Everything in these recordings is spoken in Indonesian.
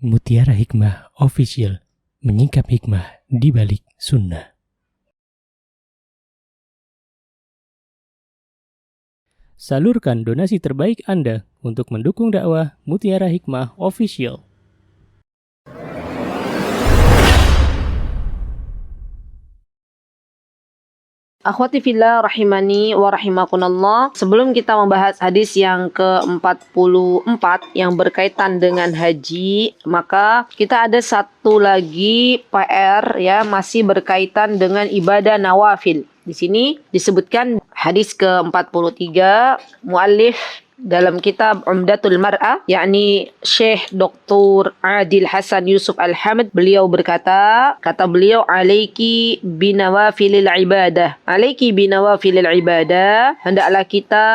Mutiara Hikmah Official, menyingkap hikmah di balik sunnah. Salurkan donasi terbaik Anda untuk mendukung dakwah Mutiara Hikmah Official. Akhwati fillah rahimani wa rahimakumullah. Sebelum kita membahas hadis yang ke-44 yang berkaitan dengan haji, maka kita ada satu lagi PR ya, masih berkaitan dengan ibadah nawafil. Di sini disebutkan hadis ke-43, muallif dalam kitab Umdatul Mar'ah, yakni Syekh Dr. Adil Hasan Yusuf Al-Hamd, beliau berkata, kata beliau, alaiki binawafilil ibadah. Alaiki binawafilil ibadah, hendaklah kita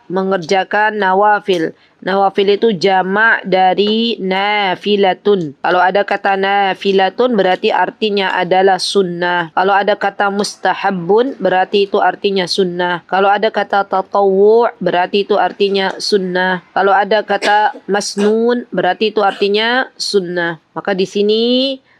mengerjakan nawafil. Nawafil itu jamak dari nafilatun. Kalau ada kata nafilatun berarti artinya adalah sunnah. Kalau ada kata mustahabbun berarti itu artinya sunnah. Kalau ada kata tatawwu' berarti itu artinya sunnah. Kalau ada kata masnun berarti itu artinya sunnah. Maka di sini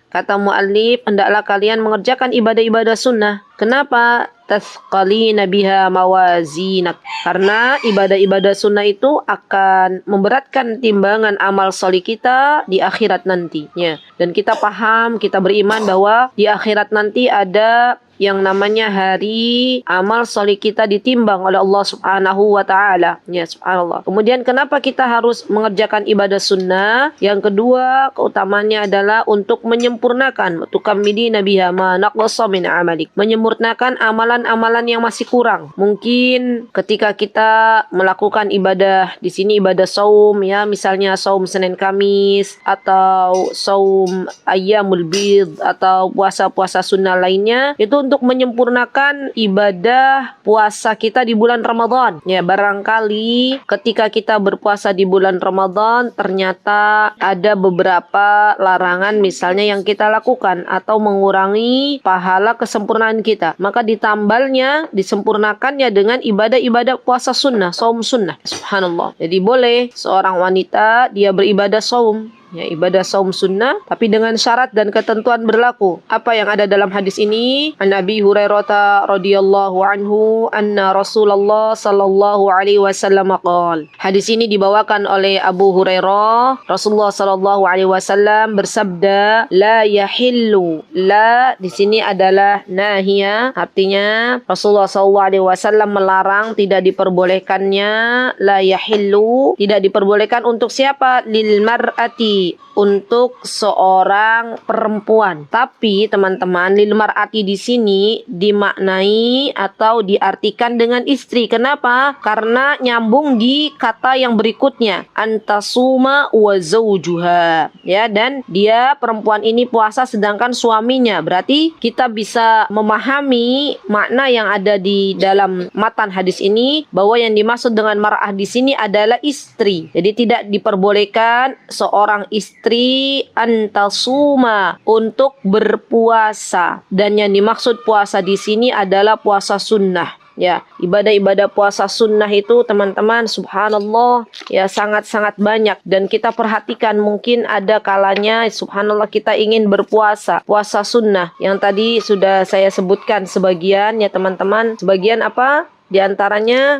kata muallif, hendaklah kalian mengerjakan ibadah-ibadah sunnah. Kenapa? Tasqalina biha mawazinak. Karena ibadah-ibadah sunnah itu akan memberatkan timbangan amal soleh kita di akhirat nantinya. Dan kita paham, kita beriman bahwa di akhirat nanti ada yang namanya hari amal soleh kita ditimbang oleh Allah Subhanahu wa ta'ala. Ya, subhanallah. Kemudian kenapa kita harus mengerjakan ibadah sunnah? Yang kedua, keutamanya adalah untuk menyempurnakan tukammilina biha ma naqasa min amalik. Menyempurnakan amalan-amalan yang masih kurang. Mungkin ketika kita melakukan ibadah di sini ibadah saum ya, misalnya saum Senin Kamis atau saum ayyamul bid atau puasa-puasa sunnah lainnya, itu untuk menyempurnakan ibadah puasa kita di bulan Ramadan. Ya, barangkali ketika kita berpuasa di bulan Ramadan ternyata ada beberapa larangan misalnya yang kita lakukan atau mengurangi pahala kesempurnaan kita. Maka ditambalnya, disempurnakannya dengan ibadah-ibadah puasa sunnah, saum sunnah. Subhanallah. Jadi boleh seorang wanita dia beribadah saum, ya, ibadah saum sunnah, tapi dengan syarat dan ketentuan berlaku. Apa yang ada dalam hadis ini? An Abi Hurairah radhiyallahu anhu anna Rasulullah sallallahu alaihi wasallam qala. Hadis ini dibawakan oleh Abu Hurairah. Rasulullah sallallahu alaihi wasallam bersabda, la yahillu. La di sini adalah nahiyah, artinya Rasulullah sallallahu alaihi wasallam melarang, tidak diperbolehkannya. La yahillu, tidak diperbolehkan untuk siapa? Lil mar'ati, untuk seorang perempuan. Tapi teman-teman, lil mar'ati di sini dimaknai atau diartikan dengan istri. Kenapa? Karena nyambung di kata yang berikutnya, antasuma wa zawjuha. Ya, dan dia perempuan ini puasa sedangkan suaminya. Berarti kita bisa memahami makna yang ada di dalam matan hadis ini bahwa yang dimaksud dengan mar'ah di sini adalah istri. Jadi tidak diperbolehkan seorang istri antasuma untuk berpuasa, dan yang dimaksud puasa di sini adalah puasa sunnah. Ya, ibadah-ibadah puasa sunnah itu teman-teman, subhanallah, ya sangat-sangat banyak. Dan kita perhatikan mungkin ada kalanya subhanallah kita ingin berpuasa, puasa sunnah yang tadi sudah saya sebutkan sebagian ya teman-teman. Sebagian apa? Di antaranya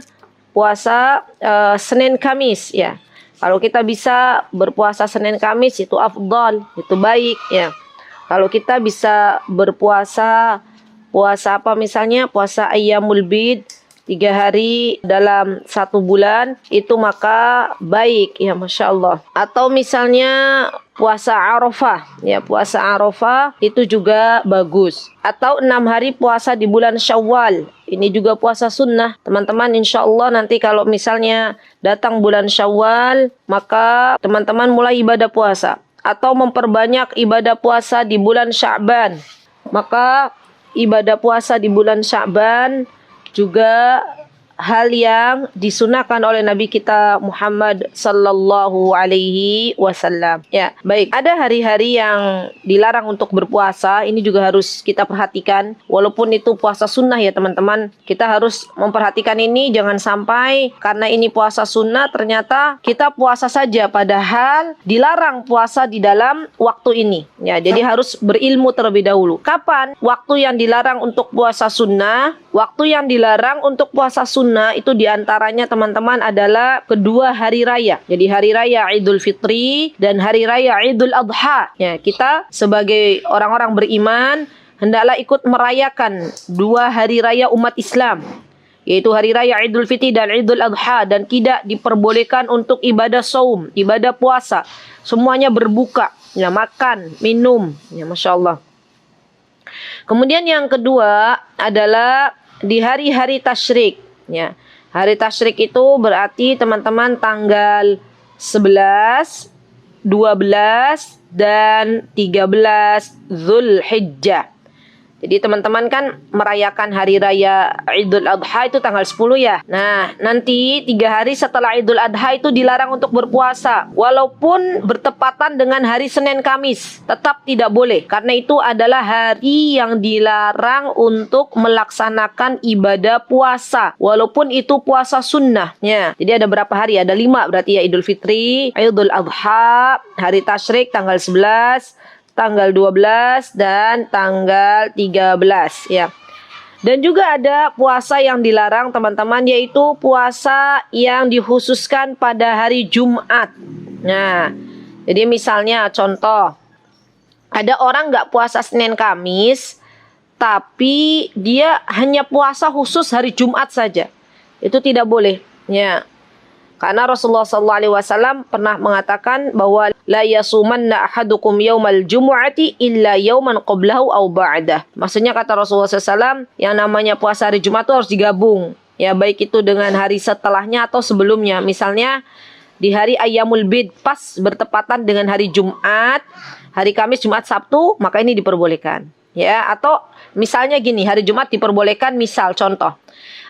puasa Senin Kamis ya. Kalau kita bisa berpuasa Senin Kamis itu afdal, itu baik ya. Kalau kita bisa berpuasa apa misalnya puasa ayyamul bid 3 hari dalam 1 bulan itu maka baik ya, Masya Allah. Atau misalnya puasa Arafah ya, puasa Arafah itu juga bagus. Atau 6 hari puasa di bulan Syawal, ini juga puasa sunnah. Teman-teman insya Allah nanti kalau misalnya datang bulan Syawal, maka teman-teman mulai ibadah puasa. Atau memperbanyak ibadah puasa di bulan Sya'ban. Maka ibadah puasa di bulan Sya'ban juga hal yang disunahkan oleh Nabi kita Muhammad sallallahu alaihi wasallam. Ya, baik. Ada hari-hari yang dilarang untuk berpuasa, ini juga harus kita perhatikan. Walaupun itu puasa sunnah ya teman-teman, kita harus memperhatikan ini, jangan sampai karena ini puasa sunnah ternyata kita puasa saja padahal dilarang puasa di dalam waktu ini. Ya, jadi harus berilmu terlebih dahulu. Kapan waktu yang dilarang untuk puasa sunnah? Waktu yang dilarang untuk puasa sunnah itu diantaranya teman-teman adalah kedua hari raya. Jadi hari raya Idul Fitri dan hari raya Idul Adha. Ya, kita sebagai orang-orang beriman hendaklah ikut merayakan dua hari raya umat Islam, yaitu hari raya Idul Fitri dan Idul Adha, dan tidak diperbolehkan untuk ibadah saum, ibadah puasa. Semuanya berbuka, ya, makan, minum, ya, Masya Allah. Kemudian yang kedua adalah di hari-hari tasyrik. Ya. Hari tasyrik itu berarti teman-teman tanggal 11, 12, dan 13 Zulhijjah. Jadi teman-teman kan merayakan hari raya Idul Adha itu tanggal 10 ya. Nah, nanti 3 hari setelah Idul Adha itu dilarang untuk berpuasa. Walaupun bertepatan dengan hari Senin Kamis, tetap tidak boleh. Karena itu adalah hari yang dilarang untuk melaksanakan ibadah puasa. Walaupun itu puasa sunnah. Ya, jadi ada berapa hari? Ada 5 berarti ya, Idul Fitri, Idul Adha, hari tasyrik tanggal 11, tanggal 12 dan tanggal 13 ya. Dan juga ada puasa yang dilarang teman-teman, yaitu puasa yang dikhususkan pada hari Jumat. Nah, jadi misalnya contoh, ada orang nggak puasa Senin Kamis, tapi dia hanya puasa khusus hari Jumat saja. Itu tidak boleh. Ya. Karena Rasulullah SAW pernah mengatakan bahwa la yasumanna ahadukum yaumal jumu'ati illa yauman qablahu aw ba'dah. Maksudnya kata Rasulullah SAW, yang namanya puasa hari Jumat itu harus digabung. Ya, baik itu dengan hari setelahnya atau sebelumnya. Misalnya di hari Ayyamul Bid pas bertepatan dengan hari Jumat, hari Kamis, Jumat, Sabtu, maka ini diperbolehkan. Ya, atau misalnya gini, hari Jumat diperbolehkan, misal contoh.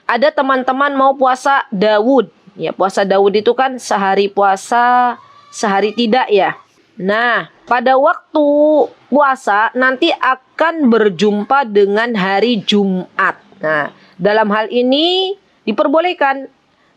Ada teman-teman mau puasa Daud. Ya, puasa Daud itu kan sehari puasa, sehari tidak ya. Nah, pada waktu puasa nanti akan berjumpa dengan hari Jumat. Nah, dalam hal ini diperbolehkan.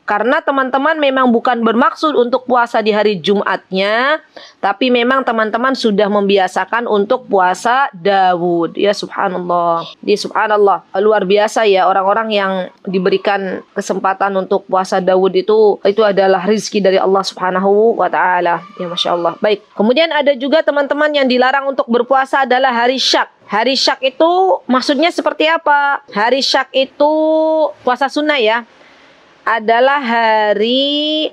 Karena teman-teman memang bukan bermaksud untuk puasa di hari Jumatnya, tapi memang teman-teman sudah membiasakan untuk puasa Daud. Ya subhanallah. Subhanallah. Luar biasa ya orang-orang yang diberikan kesempatan untuk puasa Daud itu adalah rezeki dari Allah Subhanahu wa taala. Ya Masya Allah. Baik. Kemudian ada juga teman-teman yang dilarang untuk berpuasa adalah hari Syak. Hari Syak itu maksudnya seperti apa? Hari Syak itu puasa sunnah ya. Adalah hari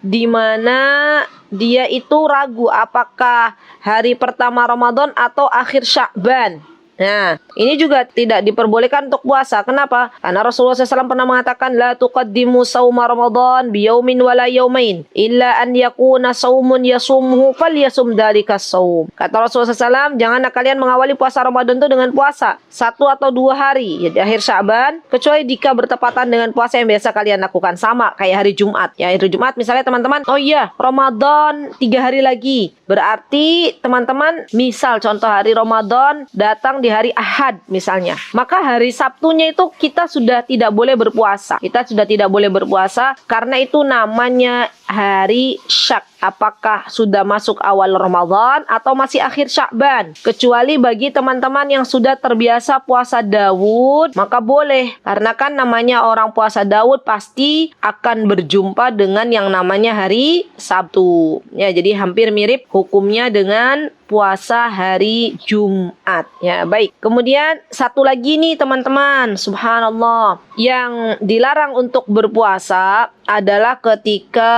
di mana dia itu ragu apakah hari pertama Ramadan atau akhir Sya'ban. Nah, ini juga tidak diperbolehkan untuk puasa. Kenapa? Karena Rasulullah SAW pernah mengatakan, La tuqaddimu sawma Ramadan biyaumin wala yaumain, illa an yakuna sawmun yasumuhu fal yasum dhalika sawm. Kata Rasulullah SAW, janganlah kalian mengawali puasa Ramadan itu dengan puasa 1 atau 2 hari ya, di akhir Sya'ban, kecuali jika bertepatan dengan puasa yang biasa kalian lakukan. Sama kayak hari Jumat. Ya, hari Jumat misalnya teman-teman, oh iya, Ramadan 3 hari lagi. Berarti teman-teman, misal contoh hari Ramadan datang di hari Ahad misalnya, maka hari Sabtunya itu kita sudah tidak boleh berpuasa. Kita sudah tidak boleh berpuasa karena itu namanya hari Syak. Apakah sudah masuk awal Ramadan atau masih akhir Sya'ban. Kecuali bagi teman-teman yang sudah terbiasa puasa Daud, maka boleh. Karena kan namanya orang puasa Daud pasti akan berjumpa dengan yang namanya hari Sabtu. Ya, jadi hampir mirip hukumnya dengan puasa hari Jumat. Ya, baik. Kemudian satu lagi nih teman-teman, subhanallah, yang dilarang untuk berpuasa adalah ketika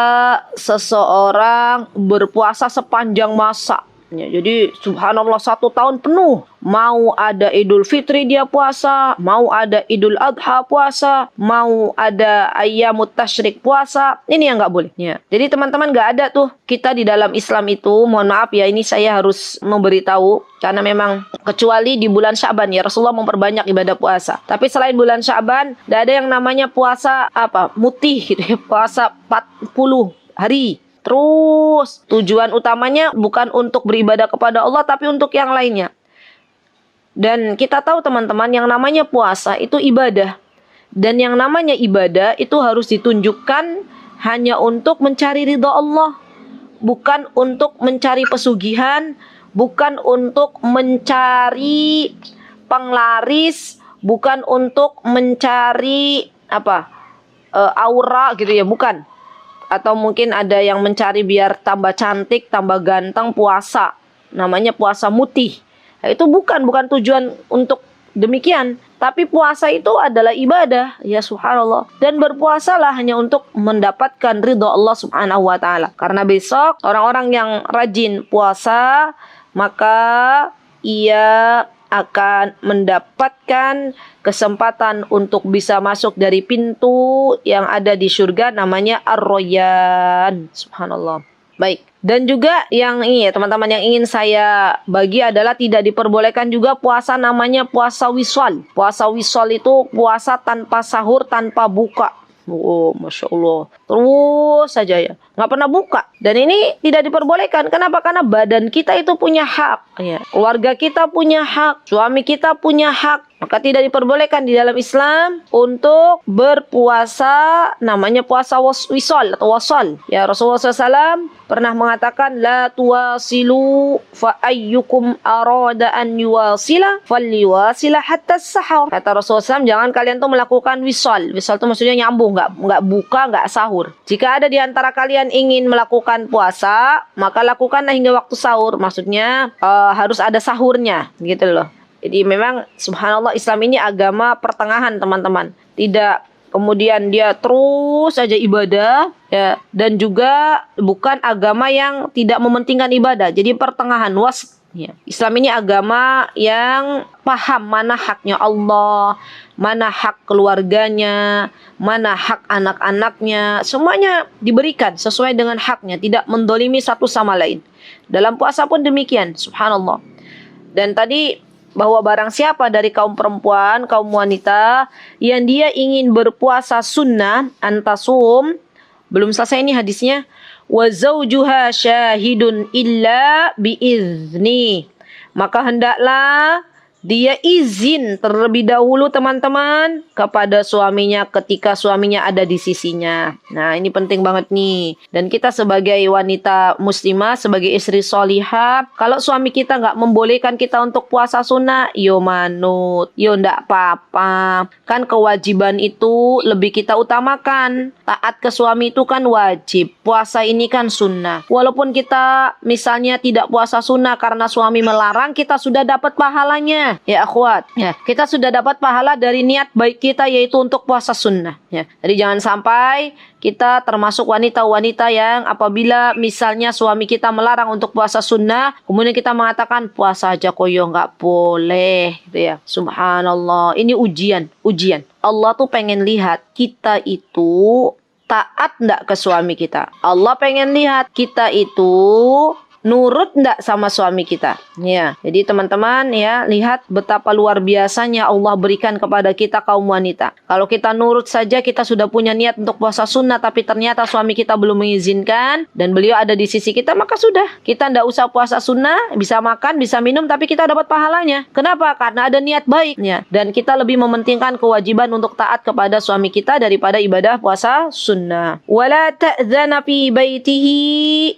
seseorang berpuasa sepanjang masa. Ya, jadi subhanallah 1 tahun penuh. Mau ada Idul Fitri dia puasa, mau ada Idul Adha puasa, mau ada Ayyamut Tasyrik puasa. Ini yang nggak boleh. Ya. Jadi teman-teman nggak ada tuh kita di dalam Islam itu, mohon maaf ya, ini saya harus memberitahu karena memang kecuali di bulan Sya'ban ya Rasulullah memperbanyak ibadah puasa. Tapi selain bulan Sya'ban, nggak ada yang namanya puasa mutih gitu ya, puasa 40 hari. Terus tujuan utamanya bukan untuk beribadah kepada Allah tapi untuk yang lainnya. Dan kita tahu teman-teman yang namanya puasa itu ibadah. Dan yang namanya ibadah itu harus ditunjukkan hanya untuk mencari ridha Allah. Bukan untuk mencari pesugihan, bukan untuk mencari penglaris, bukan untuk mencari aura gitu ya, bukan. Atau mungkin ada yang mencari biar tambah cantik, tambah ganteng puasa. Namanya puasa mutih. Nah, itu bukan tujuan untuk demikian. Tapi puasa itu adalah ibadah. Ya subhanallah. Dan berpuasalah hanya untuk mendapatkan ridha Allah subhanahu wa ta'ala. Karena besok orang-orang yang rajin puasa, maka ia akan mendapatkan kesempatan untuk bisa masuk dari pintu yang ada di surga namanya Ar-Rayyan. Subhanallah. Baik. Dan juga yang ini ya teman-teman, yang ingin saya bagi adalah tidak diperbolehkan juga puasa namanya puasa wisal. Puasa wisal itu puasa tanpa sahur, tanpa buka. Oh, Masya Allah. Terus saja ya. Nggak pernah buka. Dan ini tidak diperbolehkan. Kenapa? Karena badan kita itu punya hak. Ya. Keluarga kita punya hak. Suami kita punya hak. Maka tidak diperbolehkan di dalam Islam untuk berpuasa namanya puasa wisal atau wasal. Ya, Rasulullah SAW pernah mengatakan la tuwasilu fa ayyukum arada an yuwasila falyuwasila hatta sahur. Kata Rasulullah SAW, jangan kalian tuh melakukan wisal. Wisal itu maksudnya nyambung, nggak buka, nggak sahur. Jika ada di antara kalian ingin melakukan puasa, maka lakukanlah hingga waktu sahur. Maksudnya harus ada sahurnya, gitu loh. Jadi memang subhanallah Islam ini agama pertengahan teman-teman. Tidak kemudian dia terus saja ibadah ya, dan juga bukan agama yang tidak mementingkan ibadah. Jadi pertengahan ya. Islam ini agama yang paham mana haknya Allah, mana hak keluarganya, mana hak anak-anaknya. Semuanya diberikan sesuai dengan haknya, tidak mendolimi satu sama lain. Dalam puasa pun demikian, subhanallah. Dan tadi bahwa barang siapa dari kaum perempuan, kaum wanita yang dia ingin berpuasa sunnah, antasum, belum selesai ini hadisnya, wa zawjuha syahidun illa biizni, maka hendaklah dia izin terlebih dahulu teman-teman kepada suaminya ketika suaminya ada di sisinya. Nah ini penting banget nih. Dan kita sebagai wanita muslimah, sebagai istri solihah, kalau suami kita nggak membolehkan kita untuk puasa sunnah, yo manut, yo ndak apa-apa. Kan kewajiban itu lebih kita utamakan. Taat ke suami itu kan wajib. Puasa ini kan sunnah. Walaupun kita misalnya tidak puasa sunnah karena suami melarang, kita sudah dapat pahalanya. Ya akhwat, ya, kita sudah dapat pahala dari niat baik kita yaitu untuk puasa sunnah. Ya. Jadi jangan sampai kita termasuk wanita-wanita yang apabila misalnya suami kita melarang untuk puasa sunnah, kemudian kita mengatakan puasa aja koyo nggak boleh, gitu ya. Subhanallah, ini ujian. Allah tuh pengen lihat kita itu taat nggak ke suami kita. Allah pengen lihat kita itu nurut ndak sama suami kita. Ya, jadi teman-teman ya, lihat betapa luar biasanya Allah berikan kepada kita kaum wanita. Kalau kita nurut saja, kita sudah punya niat untuk puasa sunnah, tapi ternyata suami kita belum mengizinkan dan beliau ada di sisi kita, maka sudah, kita ndak usah puasa sunnah, bisa makan, bisa minum, tapi kita dapat pahalanya. Kenapa? Karena ada niat baik. Ya, dan kita lebih mementingkan kewajiban untuk taat kepada suami kita daripada ibadah puasa sunnah. Wala ta'dzana fi baitihi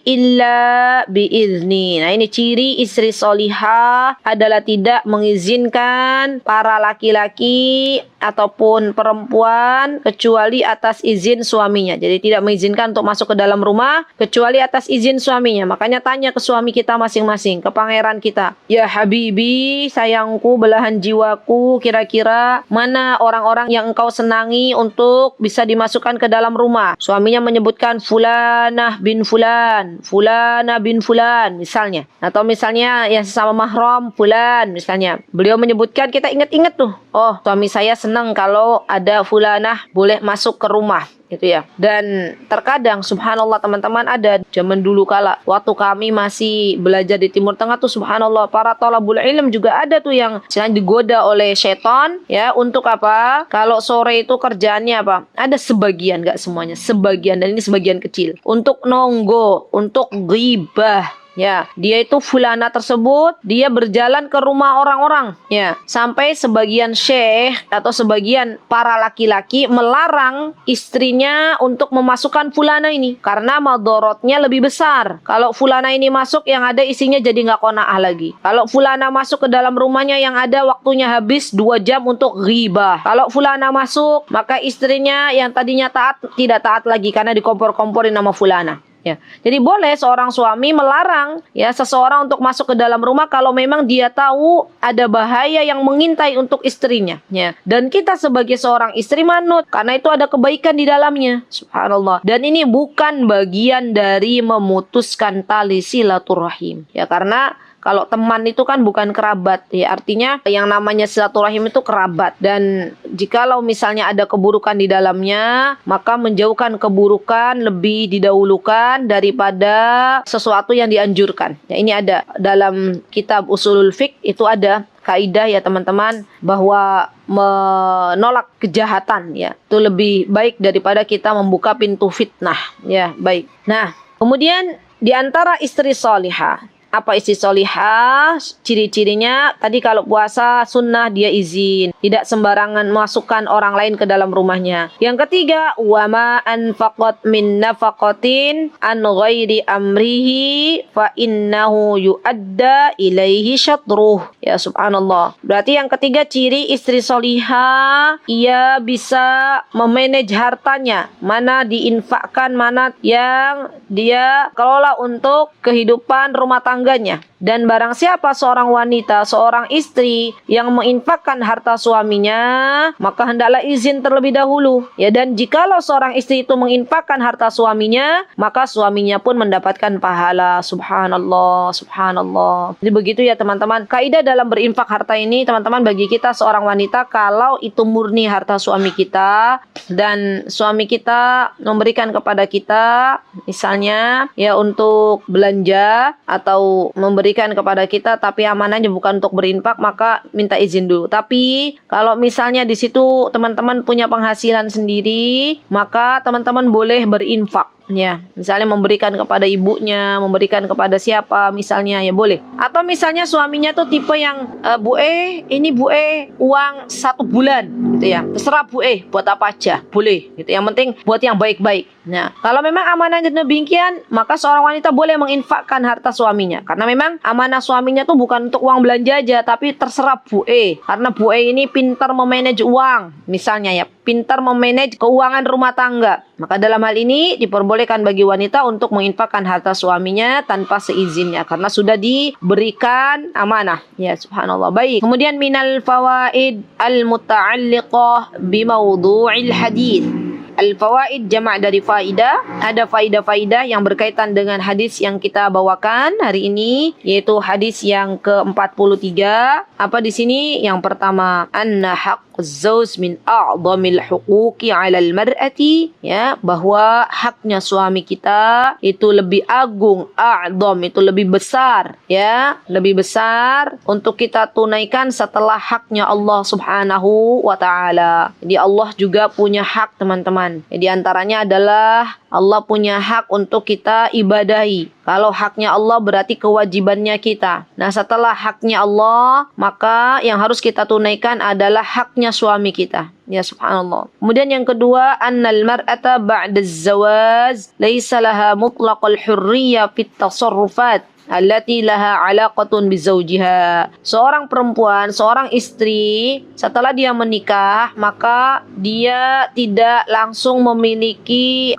illa bi izni. Nah ini ciri istri solihah adalah tidak mengizinkan para laki-laki ataupun perempuan kecuali atas izin suaminya. Jadi tidak mengizinkan untuk masuk ke dalam rumah kecuali atas izin suaminya. Makanya tanya ke suami kita masing-masing, ke pangeran kita. Ya habibi, sayangku, belahan jiwaku, kira-kira mana orang-orang yang engkau senangi untuk bisa dimasukkan ke dalam rumah. Suaminya menyebutkan fulanah bin fulan, fulana bin fulan. fulan misalnya, atau misalnya yang sesama mahram fulan misalnya, beliau menyebutkan, kita ingat-ingat tuh, oh suami saya senang kalau ada fulanah boleh masuk ke rumah gitu ya. Dan terkadang subhanallah teman-teman, ada zaman dulu kala waktu kami masih belajar di Timur Tengah tuh subhanallah, para thalabul ilm juga ada tuh yang sedang digoda oleh setan ya, untuk apa? Kalau sore itu kerjaannya apa? Ada sebagian, gak semuanya, sebagian, dan ini sebagian kecil, untuk nonggo, untuk ghibah. Ya, dia itu fulana tersebut, dia berjalan ke rumah orang-orang. Ya, sampai sebagian syekh atau sebagian para laki-laki melarang istrinya untuk memasukkan fulana ini karena madorotnya lebih besar. Kalau fulana ini masuk, yang ada isinya jadi nggak qanaah lagi. Kalau fulana masuk ke dalam rumahnya, yang ada waktunya habis 2 jam untuk ghibah. Kalau fulana masuk, maka istrinya yang tadinya taat tidak taat lagi karena dikompor-komporin nama fulana. Ya, jadi boleh seorang suami melarang ya seseorang untuk masuk ke dalam rumah kalau memang dia tahu ada bahaya yang mengintai untuk istrinya. Ya, dan kita sebagai seorang istri manut karena itu ada kebaikan di dalamnya. Subhanallah. Dan ini bukan bagian dari memutuskan tali silaturahim. Ya, karena kalau teman itu kan bukan kerabat, ya artinya yang namanya silaturahim itu kerabat. Dan jikalau misalnya ada keburukan di dalamnya, maka menjauhkan keburukan lebih didahulukan daripada sesuatu yang dianjurkan. Ya, ini ada dalam kitab Usulul Fiqh, itu ada kaidah ya teman-teman, bahwa menolak kejahatan ya itu lebih baik daripada kita membuka pintu fitnah. Ya, baik. Nah, kemudian di antara istri salihah, apa istri solihah? Ciri-cirinya tadi, kalau puasa sunnah dia izin, tidak sembarangan masukkan orang lain ke dalam rumahnya. Yang ketiga, wama anfaqat min nafaqatin an ghairi amrihi fa innahu yuadda ilaihi syatruh. Ya subhanallah. Berarti yang ketiga ciri istri solihah, ia bisa memanage hartanya, mana diinfakkan, mana yang dia kelola untuk kehidupan rumah tangga. Dan barang siapa seorang wanita, seorang istri yang menginfakkan harta suaminya, maka hendaklah izin terlebih dahulu. Ya, dan jikalau seorang istri itu menginfakkan harta suaminya, maka suaminya pun mendapatkan pahala. Subhanallah, subhanallah. Jadi begitu ya teman-teman. Kaidah dalam berinfak harta ini teman-teman, bagi kita seorang wanita, kalau itu murni harta suami kita dan suami kita memberikan kepada kita, misalnya ya untuk belanja atau memberikan kepada kita tapi amanahnya bukan untuk berinfak, maka minta izin dulu. Tapi kalau misalnya di situ teman-teman punya penghasilan sendiri, maka teman-teman boleh berinfak. Ya, misalnya memberikan kepada ibunya, memberikan kepada siapa misalnya, ya boleh. Atau misalnya suaminya tuh tipe yang ini Bu uang 1 bulan gitu ya, terserah Bu buat apa aja boleh gitu, yang penting buat yang baik-baik. Nah, kalau memang amanahnya demikian, maka seorang wanita boleh menginfakkan harta suaminya, karena memang amanah suaminya tuh bukan untuk uang belanja aja, tapi terserah Bu karena Bu ini pintar memanage uang misalnya, ya pintar memanage keuangan rumah tangga, maka dalam hal ini diperbolehkan bagi wanita untuk menginfakkan harta suaminya tanpa seizinnya karena sudah diberikan amanah. Ya subhanallah. Baik. Kemudian minal fawaid al-muta'alliqah bimawdu'il hadits. Al-fawaid jama' dari faidah. Ada faidah-faidah yang berkaitan dengan hadis yang kita bawakan hari ini, yaitu hadis yang ke-43. Apa di sini? Yang pertama, anna haqquz zawj min a'dhamil huquqi 'alal mar'ati, ya, bahwa haknya suami kita itu lebih agung, a'dham itu lebih besar, ya, lebih besar untuk kita tunaikan setelah haknya Allah Subhanahu wa taala. Jadi Allah juga punya hak, teman-teman. Di antaranya adalah Allah punya hak untuk kita ibadahi. Kalau haknya Allah berarti kewajibannya kita. Nah, setelah haknya Allah, maka yang harus kita tunaikan adalah haknya suami kita. Ya subhanallah. Kemudian yang kedua, annal mar'ata ba'da az-zawaj laysa laha mutlaqal hurriyyah fit tasarrufat allati laha 'alaqatun bizaujiha. Seorang perempuan, seorang istri setelah dia menikah, maka dia tidak langsung memiliki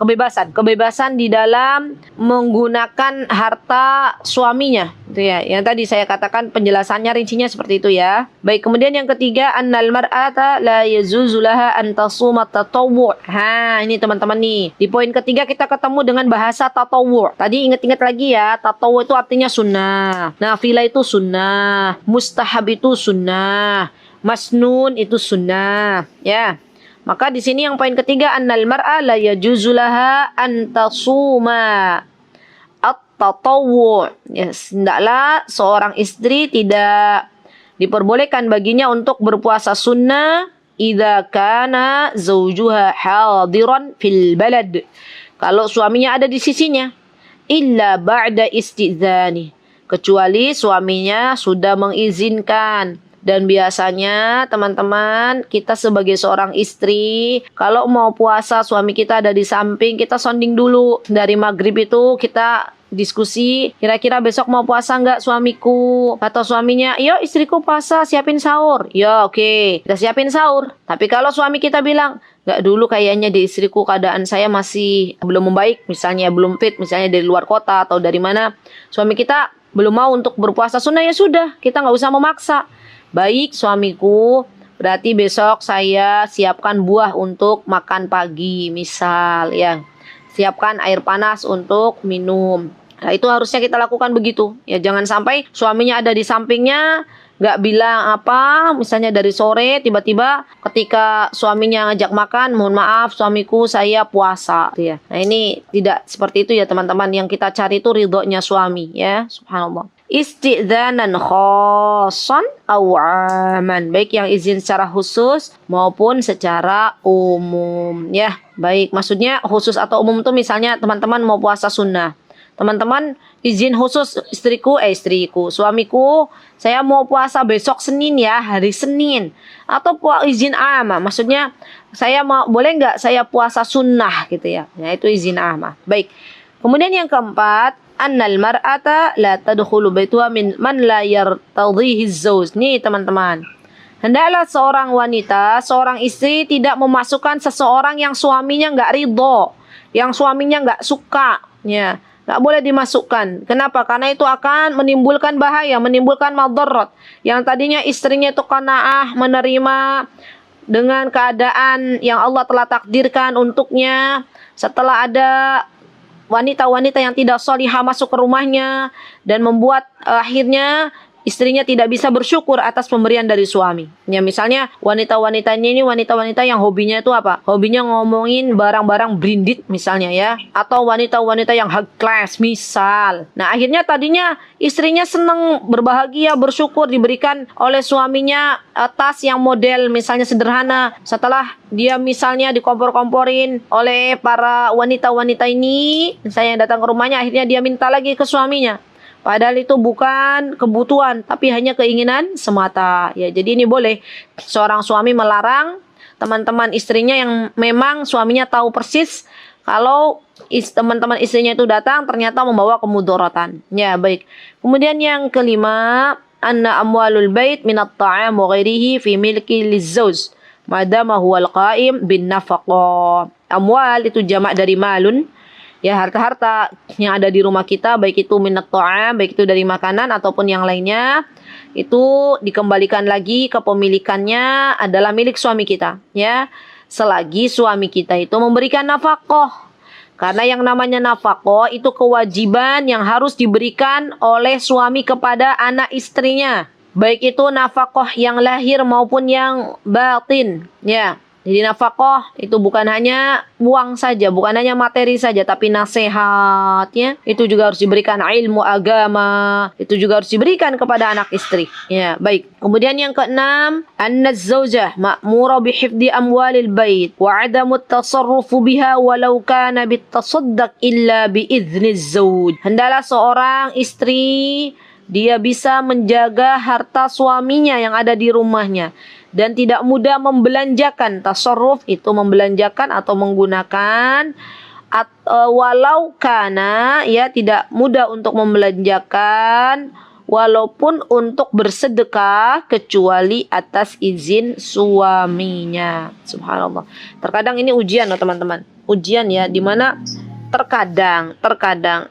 kebebasan di dalam menggunakan harta suaminya. Itu ya, yang tadi saya katakan penjelasannya rincinya seperti itu ya. Baik, kemudian yang ketiga, annal mar'ata la yazuzu laha an tasuma tatawwu'. Ini teman-teman nih. Di poin ketiga kita ketemu dengan bahasa tatawwu'. Tadi ingat-ingat lagi ya, tatawwu' itu artinya artinya sunnah. Nafilah itu sunnah. Mustahab itu sunnah. Masnun itu sunnah. Ya. Maka di sini yang poin ketiga, annal mar'a la yajuzu laha an tasuma at-tatawwu'. Ya, hendaklah seorang istri tidak diperbolehkan baginya untuk berpuasa sunnah idza kana zawjuha hadiran fil balad. Kalau suaminya ada di sisinya. Illa ba'da istidzani. Kecuali suaminya sudah mengizinkan. Dan biasanya teman-teman, kita sebagai seorang istri, kalau mau puasa suami kita ada di samping, kita sounding dulu. Dari maghrib itu kita diskusi, kira-kira besok mau puasa nggak suamiku? Atau suaminya, yuk istriku puasa, siapin sahur. Ya oke, kita siapin sahur. Tapi kalau suami kita bilang, nggak dulu kayaknya di istriku keadaan saya masih belum membaik, misalnya belum fit, misalnya dari luar kota atau dari mana, suami kita belum mau untuk berpuasa sunnah, ya sudah, kita nggak usah memaksa. Baik suamiku, berarti besok saya siapkan buah untuk makan pagi, misal ya. Siapkan air panas untuk minum. Nah, itu harusnya kita lakukan begitu. Ya, jangan sampai suaminya ada di sampingnya, nggak bilang apa, misalnya dari sore, tiba-tiba ketika suaminya ngajak makan, mohon maaf suamiku saya puasa. Ya. Nah, ini tidak seperti itu ya teman-teman. Yang kita cari itu ridhonya suami ya, subhanallah. Istidzanan khassan aw 'aman, baik yang izin secara khusus maupun secara umum ya. Baik, maksudnya khusus atau umum itu misalnya teman-teman mau puasa sunnah. Teman-teman izin khusus istriku, suamiku, saya mau puasa besok Senin ya, hari Senin. Atau izin amah, maksudnya saya mau, boleh nggak saya puasa sunnah gitu ya. Nah, itu izin amah. Baik. Kemudian yang keempat, annal mar'ata la tadkhulu baituha min man la yartadhihi az-zawj. Nih teman-teman. Hendaklah seorang wanita, seorang istri tidak memasukkan seseorang yang suaminya enggak ridho, yang suaminya enggak suka, ya. Enggak boleh dimasukkan. Kenapa? Karena itu akan menimbulkan bahaya, menimbulkan madarat. Yang tadinya istrinya itu qanaah, menerima dengan keadaan yang Allah telah takdirkan untuknya, setelah ada wanita-wanita yang tidak salihah masuk ke rumahnya dan membuat akhirnya istrinya tidak bisa bersyukur atas pemberian dari suami. Ya, misalnya wanita-wanitanya ini wanita-wanita yang hobinya itu apa? Hobinya ngomongin barang-barang branded misalnya ya, atau wanita-wanita yang high class misal. Nah, akhirnya tadinya istrinya senang, berbahagia, bersyukur diberikan oleh suaminya tas yang model misalnya sederhana. Setelah dia misalnya dikompor-komporin oleh para wanita-wanita ini, misalnya yang datang ke rumahnya, akhirnya dia minta lagi ke suaminya. Padahal itu bukan kebutuhan, tapi hanya keinginan semata. Ya, jadi ini boleh seorang suami melarang teman-teman istrinya yang memang suaminya tahu persis kalau teman-teman istrinya itu datang ternyata membawa kemudaratan. Ya, baik. Kemudian yang kelima, anna amwalul bait minat ta'am wa ghairihi fi milki lizzauj madama huwal qa'im bin nafaqah. Amwal itu jamak dari malun. Ya, harta-harta yang ada di rumah kita, baik itu minat ta'am, baik itu dari makanan ataupun yang lainnya, itu dikembalikan lagi ke pemilikannya adalah milik suami kita, ya. Selagi suami kita itu memberikan nafkah. Karena yang namanya nafkah itu kewajiban yang harus diberikan oleh suami kepada anak istrinya, baik itu nafkah yang lahir maupun yang batin, ya. Jadi nafkah itu bukan hanya uang saja, bukan hanya materi saja, tapi nasihatnya itu juga harus diberikan, ilmu agama itu juga harus diberikan kepada anak istri. Ya, baik. Kemudian yang keenam, anna az-zawjah ma'mura bihifdhi amwalil bait wa 'adamu at-tasarrufu biha walau kana bitasaddaq illa biizni az-zawj. Hendaklah seorang istri dia bisa menjaga harta suaminya yang ada di rumahnya dan tidak mudah membelanjakan. Tasarruf itu membelanjakan atau menggunakan, walau kana, ya, tidak mudah untuk membelanjakan walaupun untuk bersedekah kecuali atas izin suaminya. Subhanallah. Terkadang ini ujian loh teman-teman. Ujian ya, dimana terkadang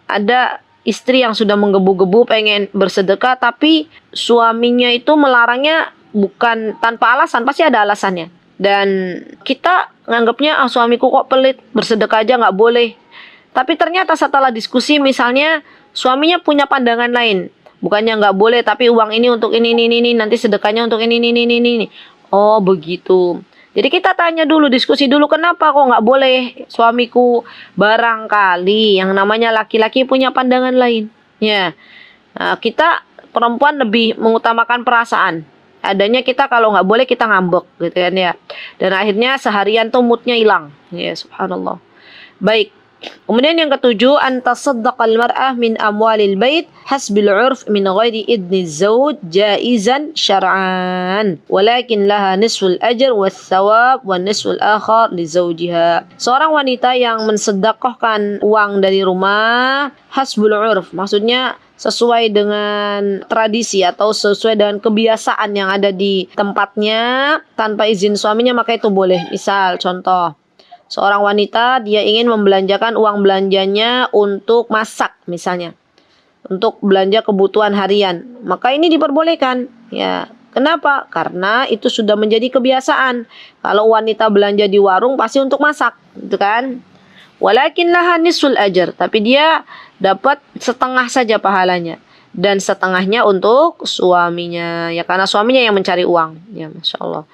ada istri yang sudah menggebu-gebu pengen bersedekah tapi suaminya itu melarangnya bukan tanpa alasan, pasti ada alasannya. Dan kita nganggapnya, suamiku kok pelit, bersedekah aja nggak boleh. Tapi ternyata setelah diskusi misalnya suaminya punya pandangan lain. Bukannya nggak boleh, tapi uang ini untuk ini, nanti sedekahnya untuk ini. Oh, begitu. Jadi kita tanya dulu, diskusi dulu, kenapa kok nggak boleh suamiku? Barangkali yang namanya laki-laki punya pandangan lain. Ya, nah, kita perempuan lebih mengutamakan perasaan. Adanya kita kalau nggak boleh kita ngambek gitu kan ya. Dan akhirnya seharian tuh moodnya hilang. Ya, subhanallah. Baik. Kemudian yang ketujuh, antasaddaqal mar'ah min amwalil bait hasbil 'urf min ghairi idni zawj jaizan syar'an walakin laha nisful ajr was thawab wan nisful akhar li zawjiha. Seorang wanita yang mensedekahkan uang dari rumah hasbul 'urf, maksudnya sesuai dengan tradisi atau sesuai dengan kebiasaan yang ada di tempatnya tanpa izin suaminya, maka itu boleh. Misal contoh, seorang wanita dia ingin membelanjakan uang belanjanya untuk masak misalnya, untuk belanja kebutuhan harian, maka ini diperbolehkan. Ya, kenapa? Karena itu sudah menjadi kebiasaan. Kalau wanita belanja di warung pasti untuk masak, gitu kan? Walakin laha nisful ajr, tapi dia dapat setengah saja pahalanya dan setengahnya untuk suaminya, ya karena suaminya yang mencari uang. Ya, masya Allah.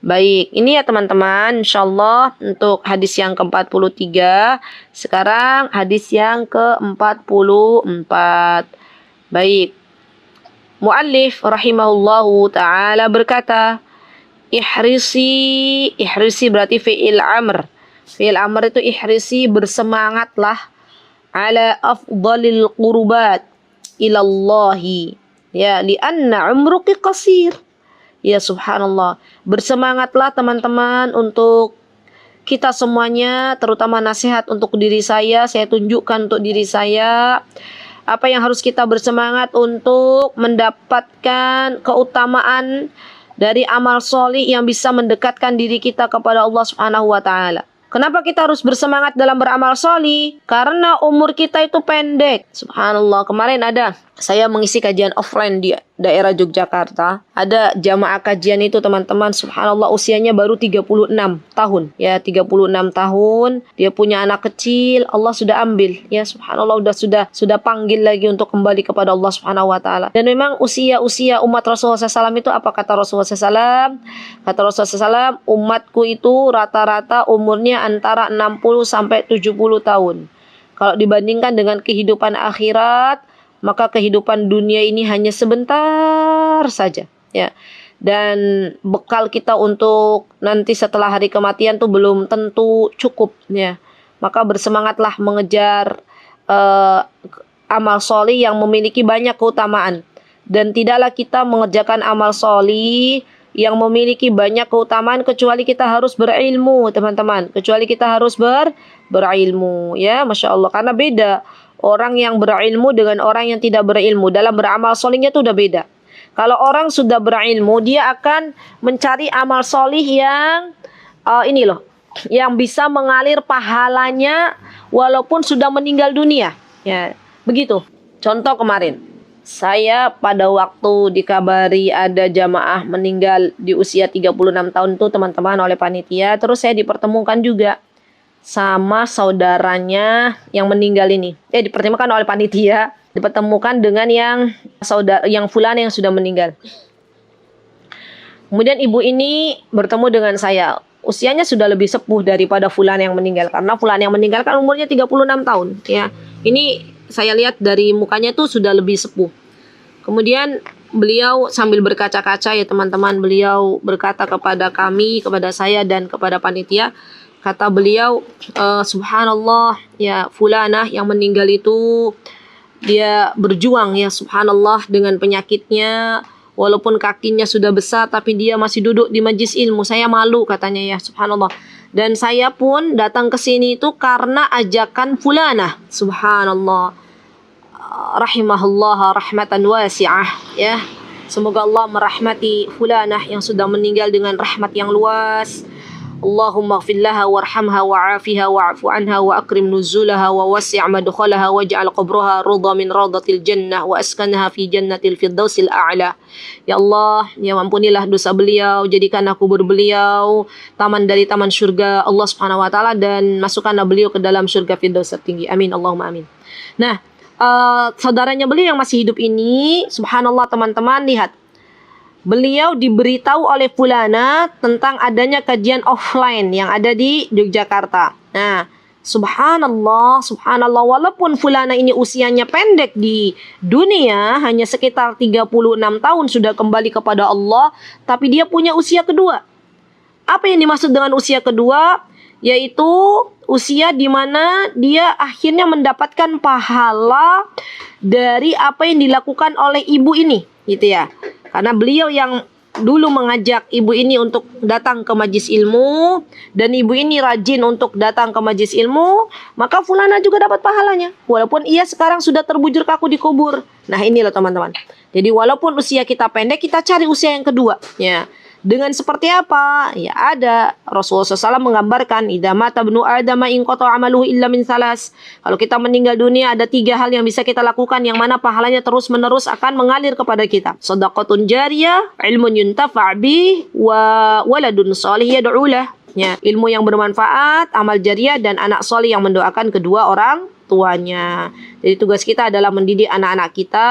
Baik, ini ya teman-teman, insyaallah untuk hadis yang ke-43. Sekarang hadis yang ke-44. Baik. Muallif rahimahullahu ta'ala berkata, ihrisi berarti fi'il amr. Fi'il amr itu ihrisi, bersemangatlah, ala afdalil qurubat ilallahi. Ya, lianna umruki qasir. Ya subhanallah. Bersemangatlah teman-teman untuk kita semuanya, terutama nasihat untuk diri saya tunjukkan untuk diri saya. Apa yang harus kita bersemangat untuk mendapatkan keutamaan dari amal solih yang bisa mendekatkan diri kita kepada Allah Subhanahu wa Ta'ala. Kenapa kita harus bersemangat dalam beramal solih? Karena umur kita itu pendek. Subhanallah, kemarin saya mengisi kajian offline di daerah Yogyakarta. Ada jamaah kajian itu teman-teman, subhanallah usianya baru 36 tahun. Ya, 36 tahun. Dia punya anak kecil, Allah sudah ambil. Ya, subhanallah sudah panggil lagi untuk kembali kepada Allah Subhanahu wa Ta'ala. Dan memang usia umat Rasulullah SAW itu apa kata Rasulullah SAW? Kata Rasulullah SAW, umatku itu rata-rata umurnya antara 60 sampai 70 tahun. Kalau dibandingkan dengan kehidupan akhirat, maka kehidupan dunia ini hanya sebentar saja, ya. Dan bekal kita untuk nanti setelah hari kematian tuh belum tentu cukup, ya. Maka bersemangatlah mengejar amal solih yang memiliki banyak keutamaan. Dan tidaklah kita mengerjakan amal solih yang memiliki banyak keutamaan kecuali kita harus berilmu, teman-teman. Kecuali kita harus berilmu, ya, masya Allah. Karena beda orang yang berilmu dengan orang yang tidak berilmu. Dalam beramal solihnya itu udah beda. Kalau orang sudah berilmu, dia akan mencari amal solih yang yang bisa mengalir pahalanya walaupun sudah meninggal dunia. Ya, begitu. Contoh kemarin, saya pada waktu dikabari ada jamaah meninggal di usia 36 tahun tuh teman-teman oleh panitia. Terus saya dipertemukan juga sama saudaranya yang meninggal ini. Dipertemukan oleh panitia, dipertemukan dengan yang fulan yang sudah meninggal. Kemudian ibu ini bertemu dengan saya. Usianya sudah lebih sepuh daripada fulan yang meninggal, karena fulan yang meninggal kan umurnya 36 tahun, ya. Ini saya lihat dari mukanya tuh sudah lebih sepuh. Kemudian beliau sambil berkaca-kaca, ya teman-teman, beliau berkata kepada kami, kepada saya dan kepada panitia. Kata beliau, subhanallah, ya fulanah yang meninggal itu dia berjuang, ya subhanallah, dengan penyakitnya. Walaupun kakinya sudah besar tapi dia masih duduk di majlis ilmu. Saya malu katanya, ya subhanallah. Dan saya pun datang ke sini itu karena ajakan fulanah, subhanallah. Rahimahullah rahmatan wasi'ah, ya. Semoga Allah merahmati fulanah yang sudah meninggal dengan rahmat yang luas. Allahumma ighfir laha warhamha wa'afiha wa'fu anha wa akrim nuzulaha wa wasi' madkhalaha waj'al qabraha rawdah min rawdatil jannah wa askanha fi jannatil firdausil a'la. Ya Allah, ya ampunilah dosa beliau, jadikan kubur beliau taman dari taman surga Allah Subhanahu wa taala dan masukkanlah beliau ke dalam surga firdaus tertinggi. Amin Allahumma amin. Nah, saudaranya beliau yang masih hidup ini, subhanallah teman-teman, lihat. Beliau diberitahu oleh fulana tentang adanya kajian offline yang ada di Yogyakarta. Nah, subhanallah, subhanallah, walaupun fulana ini usianya pendek di dunia, hanya sekitar 36 tahun sudah kembali kepada Allah, tapi dia punya usia kedua. Apa yang dimaksud dengan usia kedua? Yaitu usia di mana dia akhirnya mendapatkan pahala dari apa yang dilakukan oleh ibu ini, gitu ya. Karena beliau yang dulu mengajak ibu ini untuk datang ke majlis ilmu, dan ibu ini rajin untuk datang ke majlis ilmu, maka fulana juga dapat pahalanya. Walaupun ia sekarang sudah terbujur kaku di kubur. Nah, ini loh teman-teman. Jadi walaupun usia kita pendek, kita cari usia yang kedua. Ya. Dengan seperti apa? Ya ada. Rasulullah SAW menggambarkan, idza mata ibnu adama in qata amaluhu illa min salas. Kalau kita meninggal dunia, ada 3 hal yang bisa kita lakukan, yang mana pahalanya terus-menerus akan mengalir kepada kita. Shadaqatun jariyah, ilmun yuntafa' bih, wa waladun shalih yad'u lah. Ya, ilmu yang bermanfaat, amal jariyah, dan anak soleh yang mendoakan kedua orang tuanya. Jadi tugas kita adalah mendidik anak-anak kita,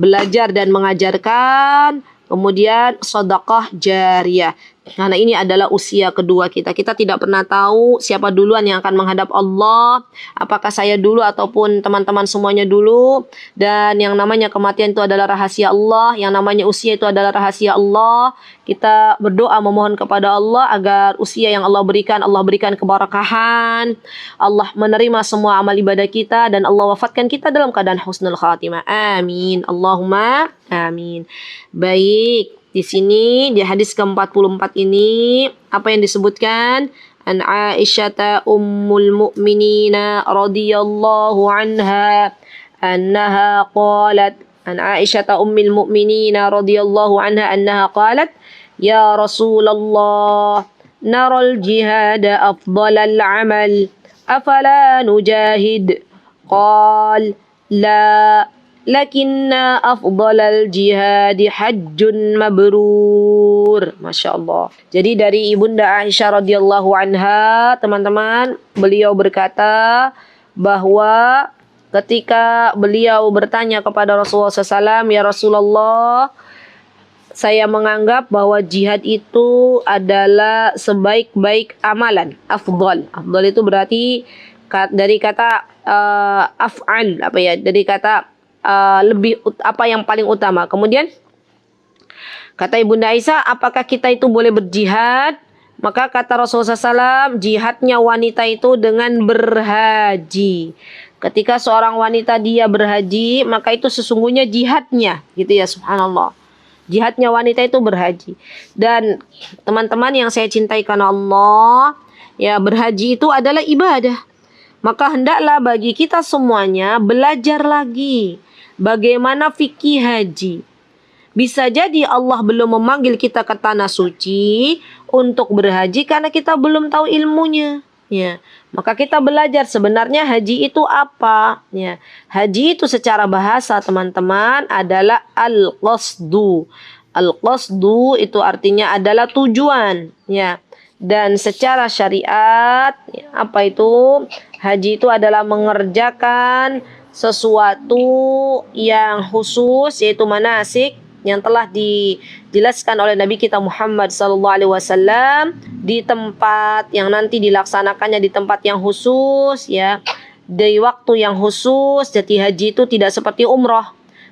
belajar dan mengajarkan, kemudian sedekah jariyah. Karena ini adalah usia kedua kita. Kita tidak pernah tahu siapa duluan yang akan menghadap Allah. Apakah saya dulu ataupun teman-teman semuanya dulu. Dan yang namanya kematian itu adalah rahasia Allah. Yang namanya usia itu adalah rahasia Allah. Kita berdoa memohon kepada Allah agar usia yang Allah berikan keberkahan. Allah menerima semua amal ibadah kita. Dan Allah wafatkan kita dalam keadaan husnul khatimah. Amin. Allahumma amin. Baik. Di sini di hadis ke-44 ini apa yang disebutkan? An Aisyah ummul mu'minina radhiyallahu anha annaha qalat, an Aisyah ummul mu'minina radhiyallahu anha annaha qalat, ya Rasulullah, naral jihad afdalal amal, afala nujahid? Qal la, lakinna afdalal jihadi hajjun mabrur. Masya Allah. Jadi dari Ibunda Aisyah radhiyallahu anha, teman-teman, beliau berkata bahwa ketika beliau bertanya kepada Rasulullah SAW, ya Rasulullah, saya menganggap bahwa jihad itu adalah sebaik-baik amalan. Afdal. Afdal itu berarti dari kata af'al, apa ya? Dari kata lebih, apa yang paling utama. Kemudian kata Ibunda Aisyah, apakah kita itu boleh berjihad? Maka kata Rasulullah SAW, jihadnya wanita itu dengan berhaji. Ketika seorang wanita dia berhaji, maka itu sesungguhnya jihadnya, gitu ya, subhanallah. Jihadnya wanita itu berhaji. Dan teman-teman yang saya cintai karena Allah, ya, berhaji itu adalah ibadah. Maka hendaklah bagi kita semuanya belajar lagi bagaimana fikih haji. Bisa jadi Allah belum memanggil kita ke tanah suci untuk berhaji karena kita belum tahu ilmunya. Ya, maka kita belajar sebenarnya haji itu apa. Ya, haji itu secara bahasa teman-teman adalah al-qasdu. Al-qasdu itu artinya adalah tujuan. Ya, dan secara syariat, ya, apa itu? Haji itu adalah mengerjakan sesuatu yang khusus, yaitu manasik yang telah dijelaskan oleh Nabi kita Muhammad SAW di tempat yang nanti dilaksanakannya di tempat yang khusus, ya, di waktu yang khusus. Jadi haji itu tidak seperti umroh.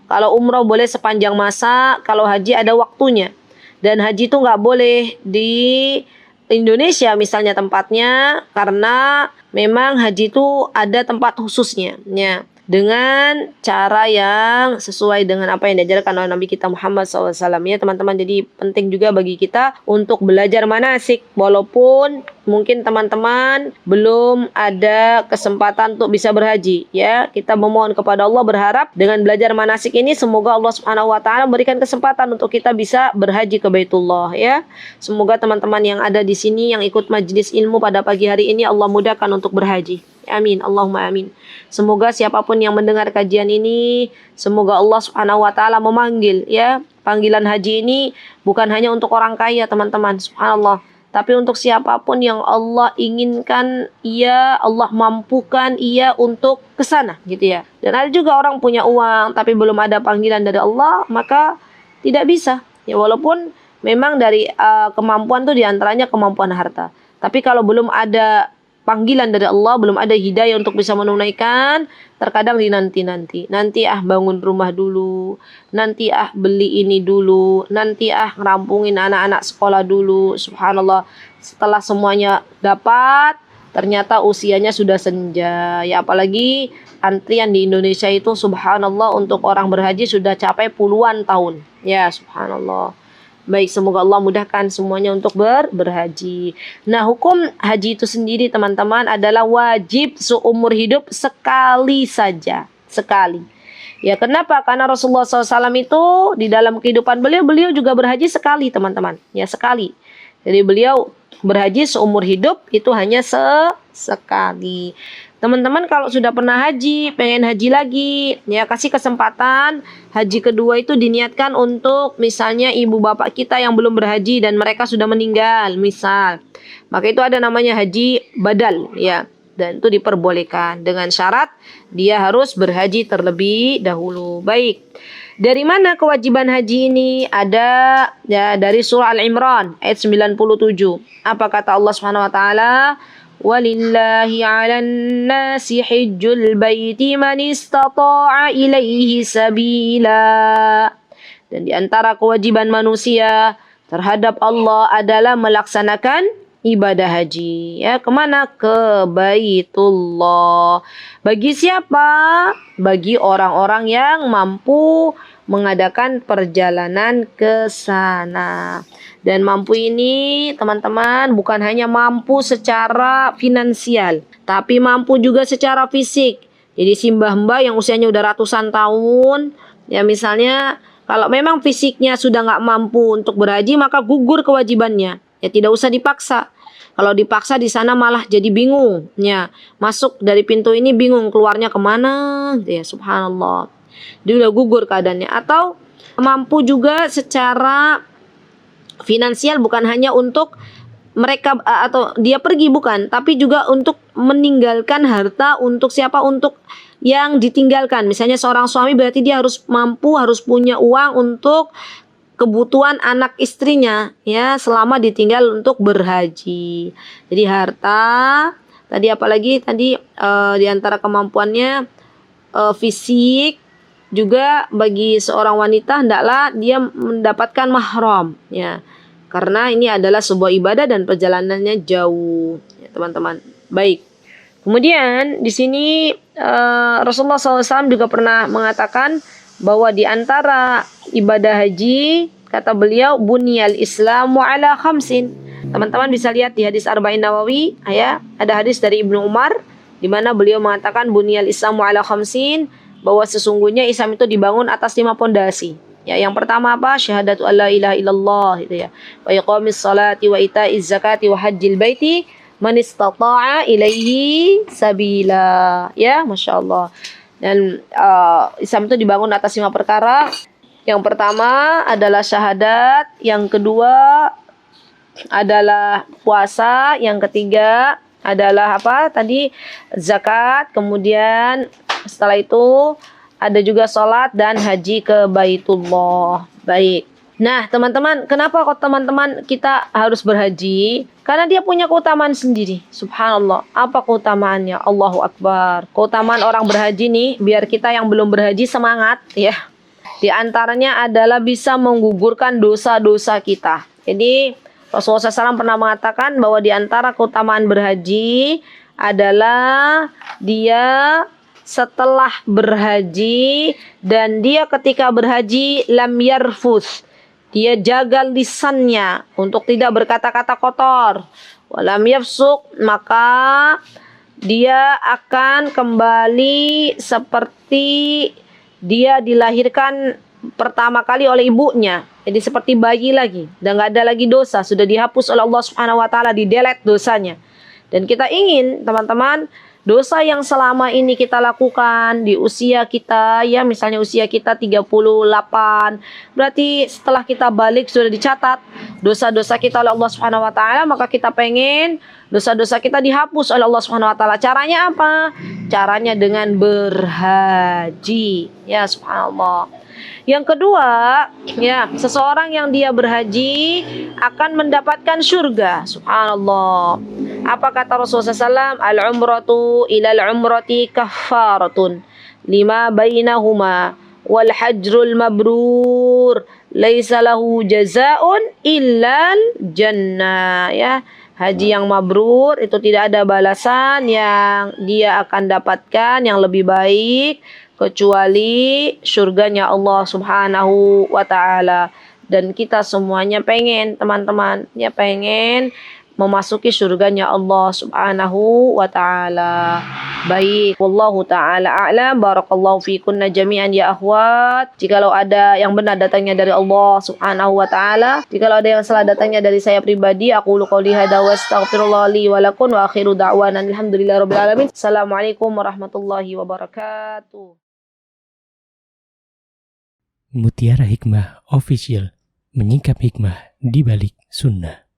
Kalau umroh boleh sepanjang masa, kalau haji ada waktunya. Dan haji itu nggak boleh di Indonesia misalnya tempatnya, karena memang haji itu ada tempat khususnya, ya, dengan cara yang sesuai dengan apa yang diajarkan oleh Nabi kita Muhammad SAW, ya teman-teman. Jadi penting juga bagi kita untuk belajar manasik, walaupun mungkin teman-teman belum ada kesempatan untuk bisa berhaji, ya. Kita memohon kepada Allah, berharap dengan belajar manasik ini semoga Allah Subhanahu wa taala memberikan kesempatan untuk kita bisa berhaji ke Baitullah, ya. Semoga teman-teman yang ada di sini yang ikut majelis ilmu pada pagi hari ini Allah mudahkan untuk berhaji. Amin. Allahumma amin. Semoga siapapun yang mendengar kajian ini, semoga Allah Subhanahu wa taala memanggil, ya. Panggilan haji ini bukan hanya untuk orang kaya, teman-teman. Subhanallah. Tapi untuk siapapun yang Allah inginkan, Allah mampukan untuk ke sana gitu ya. Dan ada juga orang punya uang tapi belum ada panggilan dari Allah, maka tidak bisa. Ya walaupun memang dari kemampuan tuh diantaranya kemampuan harta. Tapi kalau belum ada panggilan dari Allah, belum ada hidayah untuk bisa menunaikan, terkadang dinanti-nanti. Nanti bangun rumah dulu, nanti beli ini dulu, nanti ngerampungin anak-anak sekolah dulu. Subhanallah, setelah semuanya dapat, ternyata usianya sudah senja. Ya apalagi antrian di Indonesia itu subhanallah untuk orang berhaji sudah capai puluhan tahun. Ya subhanallah. Baik, semoga Allah mudahkan semuanya untuk berhaji. Nah, hukum haji itu sendiri teman-teman adalah wajib seumur hidup sekali saja. Sekali. Ya, kenapa? Karena Rasulullah SAW itu di dalam kehidupan beliau juga berhaji sekali teman-teman. Ya, sekali. Jadi beliau berhaji seumur hidup itu hanya sekali. Teman-teman kalau sudah pernah haji, pengen haji lagi, ya kasih kesempatan. Haji kedua itu diniatkan untuk misalnya ibu bapak kita yang belum berhaji dan mereka sudah meninggal, misal. Maka itu ada namanya haji badal, ya. Dan itu diperbolehkan dengan syarat dia harus berhaji terlebih dahulu. Baik. Dari mana kewajiban haji ini? Ada ya dari surah Al-Imran ayat 97. Apa kata Allah Subhanahu wa taala? Walillahi 'alan nasi hajjul baiti man istata'a ilaihi sabila. Dan di antara kewajiban manusia terhadap Allah adalah melaksanakan ibadah haji. Ya, kemana? Ke Baitullah. Bagi siapa? Bagi orang-orang yang mampu mengadakan perjalanan ke sana. Dan mampu ini teman-teman bukan hanya mampu secara finansial, tapi mampu juga secara fisik. Jadi si mbah-mbah yang usianya udah ratusan tahun, ya misalnya kalau memang fisiknya sudah nggak mampu untuk berhaji, maka gugur kewajibannya. Ya tidak usah dipaksa. Kalau dipaksa di sana malah jadi bingung. Ya, masuk dari pintu ini bingung keluarnya kemana. Ya subhanallah. Dia udah gugur keadaannya. Atau mampu juga secara finansial, bukan hanya untuk mereka atau dia pergi, bukan, tapi juga untuk meninggalkan harta untuk siapa? Untuk yang ditinggalkan. Misalnya seorang suami berarti dia harus mampu, harus punya uang untuk kebutuhan anak istrinya ya selama ditinggal untuk berhaji. Jadi harta tadi apalagi tadi di antara kemampuannya fisik juga bagi seorang wanita hendaklah dia mendapatkan mahram ya. Karena ini adalah sebuah ibadah dan perjalanannya jauh ya teman-teman. Baik. Kemudian di sini Rasulullah SAW juga pernah mengatakan bahwa di antara ibadah haji kata beliau bunyal islamu ala khamsin. Teman-teman bisa lihat di hadis Arba'in Nawawi ya, ada hadis dari Ibnu Umar di mana beliau mengatakan bunyal islamu ala khamsin, bahwa sesungguhnya Islam itu dibangun atas 5 pondasi. Ya, yang pertama apa? Syahadatu alla ilaha illallah itu ya. Wa iqamis salati wa itaiz zakati wa hajjil baiti man istata'a ilaihi sabila. Ya, masyaallah. Dan Islam itu dibangun atas 5 perkara. Yang pertama adalah syahadat, yang kedua adalah puasa, yang ketiga adalah apa? Tadi zakat, kemudian setelah itu ada juga sholat dan haji ke Baitullah. Baik. Nah teman-teman, kenapa kok teman-teman kita harus berhaji? Karena dia punya keutamaan sendiri. Subhanallah. Apa keutamaannya? Allahu Akbar. Keutamaan orang berhaji nih, biar kita yang belum berhaji semangat ya. Di antaranya adalah bisa menggugurkan dosa-dosa kita. Jadi Rasulullah SAW pernah mengatakan bahwa di antara keutamaan berhaji adalah dia setelah berhaji dan dia ketika berhaji lam yarfus, dia jaga lisannya untuk tidak berkata-kata kotor, walam yafsuk, maka dia akan kembali seperti dia dilahirkan pertama kali oleh ibunya. Jadi seperti bayi lagi dan gak ada lagi dosa, sudah dihapus oleh Allah Subhanahu wa taala, didelete dosanya. Dan kita ingin teman-teman dosa yang selama ini kita lakukan di usia kita, ya misalnya usia kita 38, berarti setelah kita balik sudah dicatat dosa-dosa kita oleh Allah Subhanahu wa taala, maka kita pengen dosa-dosa kita dihapus oleh Allah Subhanahu wa taala. Caranya apa? Caranya dengan berhaji. Ya subhanallah. Yang kedua, ya, seseorang yang dia berhaji akan mendapatkan surga. Subhanallah. Apa kata Rasulullah SAW? Al-umratu ilal umrati kaffaratun lima bainahuma wal hajrul mabrur laisa lahu jazaa'un illal jannah. Ya, haji yang mabrur itu tidak ada balasan yang dia akan dapatkan yang lebih baik kecuali surganya Allah Subhanahu wa taala. Dan kita semuanya pengen, teman-teman, ya pengen memasuki surganya Allah Subhanahu wa taala. Baik, wallahu taala a'lam. Barakallahu fikunna jami'an ya akhwat. Jikalau ada yang benar datangnya dari Allah Subhanahu wa taala, jikalau ada yang salah datangnya dari saya pribadi, aku qouli hadza wa astaghfirullah li wa lakum wa akhiru da'wana alhamdulillahirabbil alamin. Assalamualaikum warahmatullahi wabarakatuh. Mutiara Hikmah Official, menyingkap hikmah di balik sunnah.